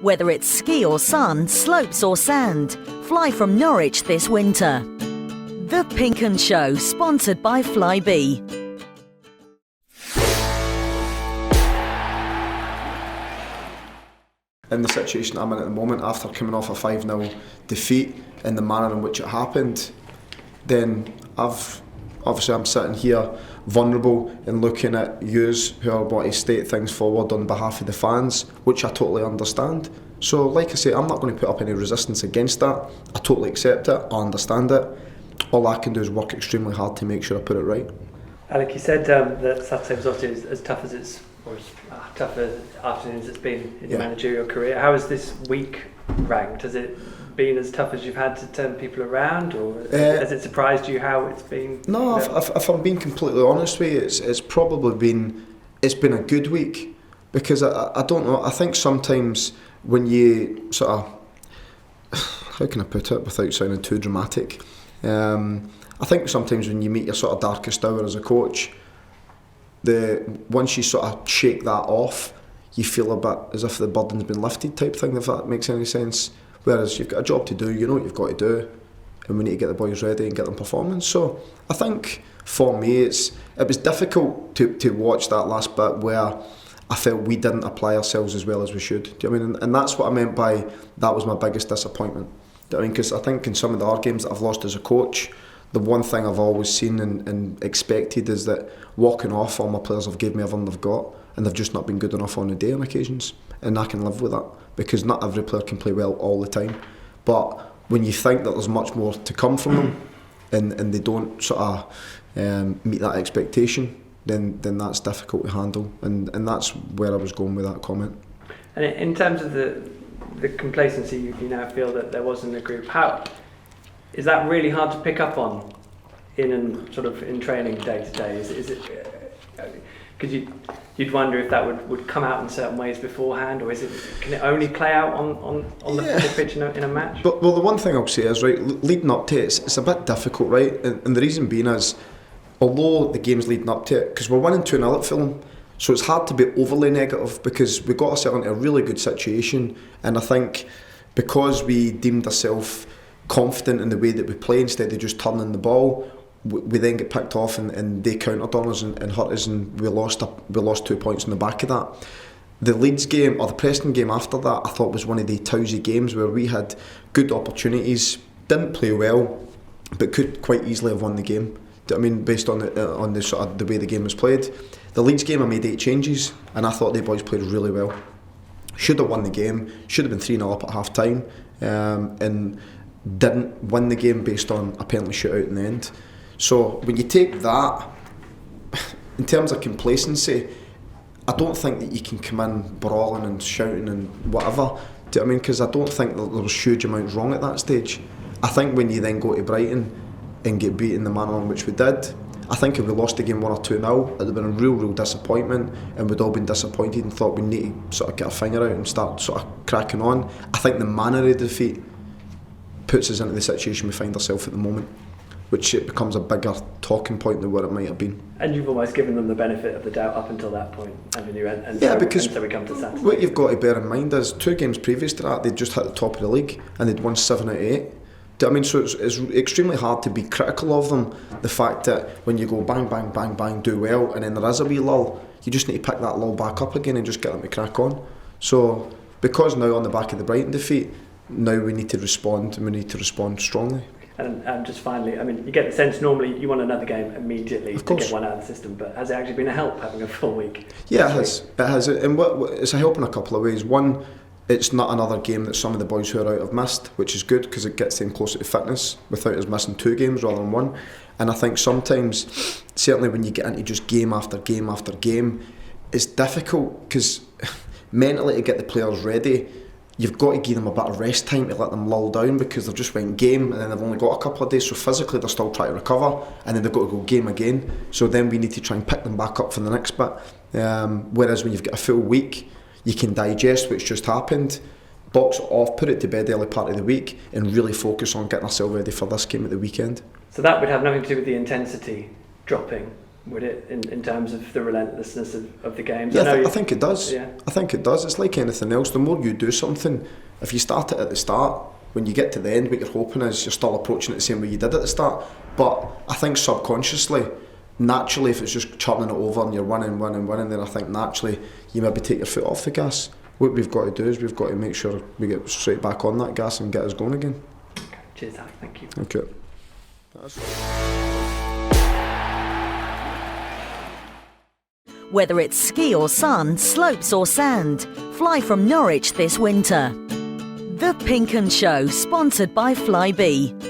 Whether it's ski or sun, slopes or sand, fly from Norwich this winter. The Pink 'Un Show, sponsored by Flybe. In the situation I'm in at the moment, after coming off a 5-0 defeat in the manner in which it happened, then I'm sitting here vulnerable and looking at yous who are wanting to state things forward on behalf of the fans, which I totally understand. So like I say, I'm not going to put up any resistance against that. I totally accept it, I understand it. All I can do is work extremely hard to make sure I put it right. Alec, you said that Saturday was obviously as tough as tough afternoons it's been in your managerial career. How has this week ranked? Has it been as tough as you've had to turn people around, or has it surprised you how it's been? No, if I'm being completely honest with you, it's probably been a good week, because I don't know, I think sometimes when you sort of, how can I put it without sounding too dramatic, I think sometimes when you meet your sort of darkest hour as a coach, once you sort of shake that off, you feel a bit as if the burden's been lifted type thing, if that makes any sense. Whereas you've got a job to do, you know what you've got to do, and we need to get the boys ready and get them performing. So I think for me it was difficult to watch that last bit where I felt we didn't apply ourselves as well as we should. Do you know what I mean? And that's what I meant by that was my biggest disappointment. Do you know what I mean? Because I think in some of the other games that I've lost as a coach, the one thing I've always seen and expected is that walking off, all my players have gave me everything they've got, and they've just not been good enough on the day on occasions. And I can live with that, because not every player can play well all the time. But when you think that there's much more to come from them, and they don't sort of meet that expectation, then that's difficult to handle. And that's where I was going with that comment. And in terms of the complacency you now feel that there was in the group, how is that really hard to pick up on in training day to day? Is it because you'd wonder if that would come out in certain ways beforehand, or can it only play out on the football pitch in a match? But the one thing I'll say is, right, leading up to it, it's a bit difficult, right? And the reason being is, although the game's leading up to it, because we're winning 2-0 at Fulham, so it's hard to be overly negative, because we got ourselves into a really good situation, and I think because we deemed ourselves confident in the way that we play instead of just turning the ball, we then get picked off and they countered on us and hurt us, and we lost 2 points on the back of that. The Leeds game, or the Preston game after that, I thought was one of the tousy games where we had good opportunities, didn't play well, but could quite easily have won the game. Do you know what I mean? Based on the sort of the way the game was played. The Leeds game, I made 8 changes, and I thought the boys played really well. Should have won the game, should have been 3-0 up at half time, and didn't win the game based on a penalty shootout in the end. So when you take that, in terms of complacency, I don't think that you can come in brawling and shouting and whatever. Do you know what I mean? Because I don't think that there was huge amounts wrong at that stage. I think when you then go to Brighton and get beaten the manner in which we did, I think if we lost the game 1 or 2-0, it would have been a real disappointment, and we'd all been disappointed and thought we need to sort of get our finger out and start sort of cracking on. I think the manner of defeat puts us into the situation we find ourselves at the moment, which it becomes a bigger talking point than what it might have been. And you've almost given them the benefit of the doubt up until that point, haven't you? So we come to Saturday. What you've got to bear in mind is 2 games previous to that, they'd just hit the top of the league and they'd won 7 out of 8. Do you know what I mean? So it's extremely hard to be critical of them. The fact that when you go bang, bang, bang, bang, do well, and then there is a wee lull, you just need to pick that lull back up again and just get them to crack on. So because now on the back of the Brighton defeat, now we need to respond, and we need to respond strongly. And just finally, I mean, you get the sense normally you want another game immediately to get one out of the system, but has it actually been a help having a full week? Yeah, it has. It has. And it's a help in a couple of ways. One, it's not another game that some of the boys who are out have missed, which is good because it gets them closer to fitness without us missing 2 games rather than 1. And I think sometimes, certainly when you get into just game after game after game, it's difficult because mentally to get the players ready, you've got to give them a bit of rest time to let them lull down, because they've just went game and then they've only got a couple of days, so physically they're still trying to recover, and then they've got to go game again. So then we need to try and pick them back up for the next bit. Whereas when you've got a full week, you can digest what's just happened, box it off, put it to bed early part of the week, and really focus on getting ourselves ready for this game at the weekend. So that would have nothing to do with the intensity dropping would it, in terms of the relentlessness of the games? Yeah, I think it does. Yeah. I think it does. It's like anything else. The more you do something, if you start it at the start, when you get to the end, what you're hoping is you're still approaching it the same way you did at the start. But I think subconsciously, naturally, if it's just churning it over and you're winning, then I think naturally you maybe take your foot off the gas. What we've got to do is we've got to make sure we get straight back on that gas and get us going again. Okay. Cheers, Alex. Thank you. Okay. Whether it's ski or sun, slopes or sand, fly from Norwich this winter. The Pink 'Un Show, sponsored by Flybe.